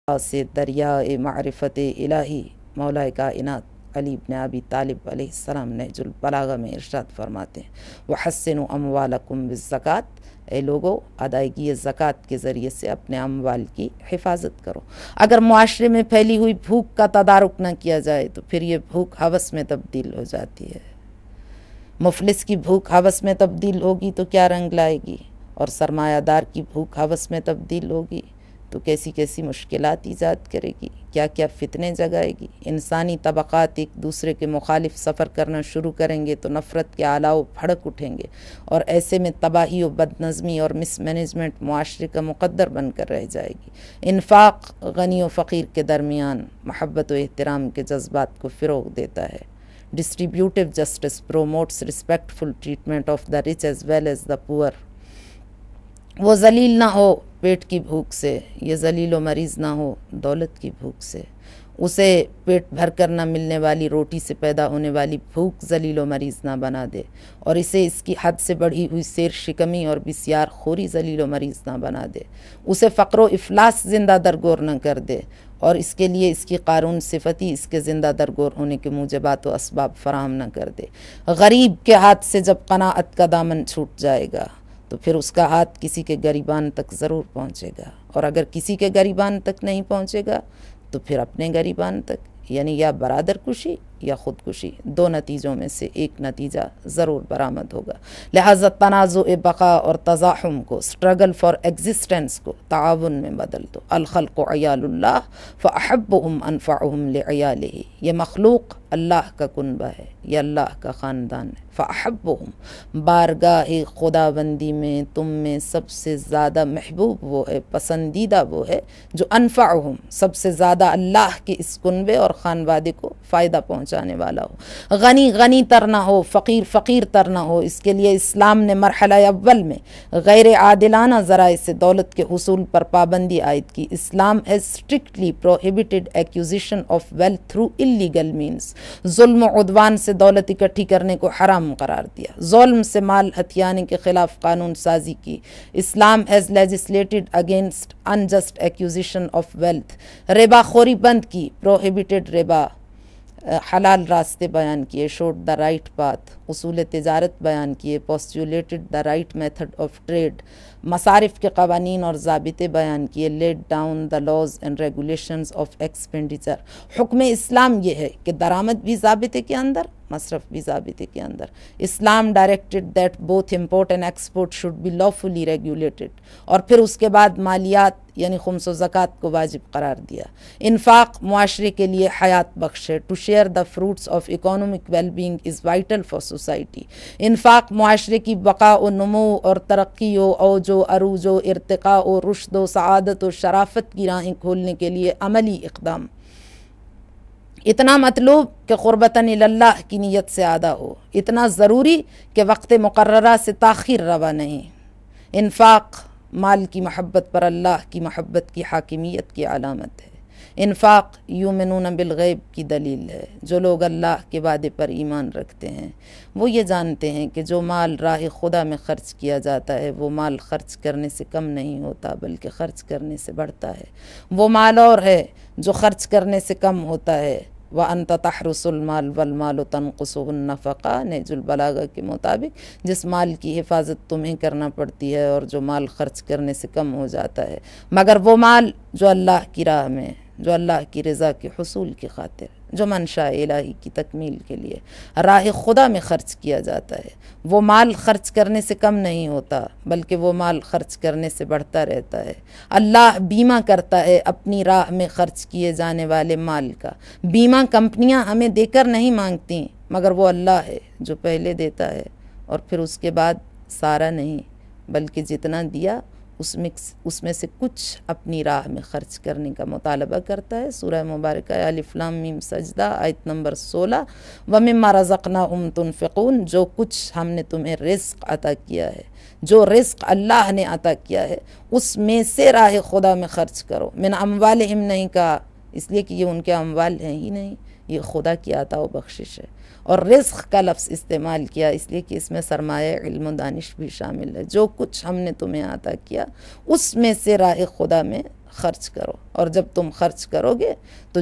سے دریائے معرفت الہی مولا کائنات علی بن ابی طالب علیہ السلام نہج البلاغہ میں ارشاد فرماتے ہیں وَحَسِّنُوا أَمْوَالَكُمْ بِالزَّكَاةِ، اے لوگو ادائیگی زکوٰۃ کے ذریعے سے اپنے اموال کی حفاظت کرو۔ اگر معاشرے میں پھیلی ہوئی بھوک کا تدارک نہ کیا جائے تو پھر یہ بھوک ہوس میں تبدیل ہو جاتی ہے۔ مفلس کی بھوک ہوس میں تبدیل ہوگی تو کیا رنگ لائے گی، اور سرمایہ دار کی بھوک ہوس میں تبدیل ہوگی تو کیسی کیسی مشکلات ایجاد کرے گی، کیا کیا فتنے جگائے گی۔ انسانی طبقات ایک دوسرے کے مخالف سفر کرنا شروع کریں گے تو نفرت کے آلاؤ بھڑک اٹھیں گے، اور ایسے میں تباہی و بد نظمی اور مس مینجمنٹ معاشرے کا مقدر بن کر رہ جائے گی۔ انفاق غنی و فقیر کے درمیان محبت و احترام کے جذبات کو فروغ دیتا ہے۔ Distributive justice promotes respectful treatment of the rich as well as the poor. وہ ذلیل نہ ہو پیٹ کی بھوک سے، یہ ذلیل و مریض نہ ہو دولت کی بھوک سے۔ اسے پیٹ بھر کر نہ ملنے والی روٹی سے پیدا ہونے والی بھوک ذلیل و مریض نہ بنا دے، اور اسے اس کی حد سے بڑھی ہوئی سیر شکمی اور بسیار خوری ذلیل و مریض نہ بنا دے۔ اسے فقر و افلاس زندہ درگور نہ کر دے، اور اس کے لیے اس کی قارون صفتی اس کے زندہ درگور ہونے کے موجبات و اسباب فراہم نہ کر دے۔ غریب کے ہاتھ سے جب قناعت کا دامن چھوٹ جائے گا تو پھر اس کا ہاتھ کسی کے گریبان تک ضرور پہنچے گا، اور اگر کسی کے گریبان تک نہیں پہنچے گا تو پھر اپنے گریبان تک، یعنی یا برادر کشی یا خودکشی، دو نتیجوں میں سے ایک نتیجہ ضرور برآمد ہوگا۔ لہٰذا تنازع بقا اور تزاحم کو، اسٹرگل فار ایگزسٹنس کو تعاون میں بدل دو۔ الخلق عیال اللہ فاحبهم انفعهم لعیالہ، یہ مخلوق اللہ کا کنبہ ہے، یہ اللہ کا خاندان ہے۔ فاحبهم، بارگاہ خدا بندی میں تم میں سب سے زیادہ محبوب وہ ہے، پسندیدہ وہ ہے جو انفعهم، سب سے زیادہ اللہ کے اس کنبے اور خانوادے کو فائدہ پہنچانے والا ہو۔ غنی غنی تر نہ ہو، فقیر فقیر تر نہ ہو، اس کے لیے اسلام نے مرحلہ اول میں غیر عادلانہ ذرائع سے دولت کے حصول پر پابندی عائد کی۔ اسلام has strictly prohibited acquisition of wealth through illegal means، ظلم و عدوان سے دولت اکٹھی کرنے کو حرام قرار دیا، ظلم سے مال ہتھیانے کے خلاف قانون سازی کی۔ اسلام has legislated against unjust acquisition of wealth، ربا خوری بند کی، prohibited ربا، حلال راستے بیان کیے، showed the right path، اصول تجارت بیان کیے، postulated the right method of trade، مصارف کے قوانین اور ضابطے بیان کیے، laid down the laws and regulations of expenditure۔ حکم اسلام یہ ہے کہ درآمد بھی ضابطے کے اندر، مصرف بھی ضابطے کے اندر۔ اسلام directed that both import and export should be lawfully regulated، اور پھر اس کے بعد مالیات یعنی خمس و زکوٰۃ کو واجب قرار دیا۔ انفاق معاشرے کے لیے حیات بخش ہے۔ to share the fruits of economic well-being is vital for society۔ انفاق معاشرے کی بقا و نمو اور ترقی و اوج و عروج و ارتقاء و رشد و سعادت و شرافت کی راہیں کھولنے کے لیے عملی اقدام، اتنا مطلوب کہ قربتاً اللہ کی نیت سے ادا ہو، اتنا ضروری کہ وقت مقررہ سے تاخیر روا نہیں۔ انفاق مال کی محبت پر اللہ کی محبت کی حاکمیت کی علامت ہے۔ انفاق یؤمنون بالغیب کی دلیل ہے۔ جو لوگ اللہ کے وعدے پر ایمان رکھتے ہیں وہ یہ جانتے ہیں کہ جو مال راہ خدا میں خرچ کیا جاتا ہے وہ مال خرچ کرنے سے کم نہیں ہوتا بلکہ خرچ کرنے سے بڑھتا ہے۔ وہ مال اور ہے جو خرچ کرنے سے کم ہوتا ہے۔ وَأَنْتَ تَحْرُسُ الْمَالَ وَالْمَالُ تَنْقُصُهُ النَّفَقَةَ، نہج البلاغہ کے مطابق جس مال کی حفاظت تمہیں کرنا پڑتی ہے اور جو مال خرچ کرنے سے کم ہو جاتا ہے، مگر وہ مال جو اللہ کی راہ میں، جو اللہ کی رضا کے حصول کی خاطر، جو منشاء الہی کی تکمیل کے لیے راہ خدا میں خرچ کیا جاتا ہے، وہ مال خرچ کرنے سے کم نہیں ہوتا بلکہ وہ مال خرچ کرنے سے بڑھتا رہتا ہے۔ اللہ بیمہ کرتا ہے اپنی راہ میں خرچ کیے جانے والے مال کا۔ بیمہ کمپنیاں ہمیں دے کر نہیں مانگتی، مگر وہ اللہ ہے جو پہلے دیتا ہے اور پھر اس کے بعد سارا نہیں بلکہ جتنا دیا اس میں سے کچھ اپنی راہ میں خرچ کرنے کا مطالبہ کرتا ہے۔ سورہ مبارکہ الف لام میم سجدہ آیت نمبر 16، وَمِمَّا رَزَقْنَاهُمْ تُنْفِقُونَ، جو کچھ ہم نے تمہیں رزق عطا کیا ہے، جو رزق اللہ نے عطا کیا ہے اس میں سے راہ خدا میں خرچ کرو۔ من اموالہم نہیں کہا اس لیے کہ یہ ان کے اموال ہیں ہی نہیں، یہ خدا کی عطا و بخشش ہے، اور رزق کا لفظ استعمال کیا اس لیے کہ اس میں سرمایہ علم و دانش بھی شامل ہے۔ جو کچھ ہم نے تمہیں عطا کیا اس میں سے راہ خدا میں خرچ کرو، اور جب تم خرچ کرو گے تو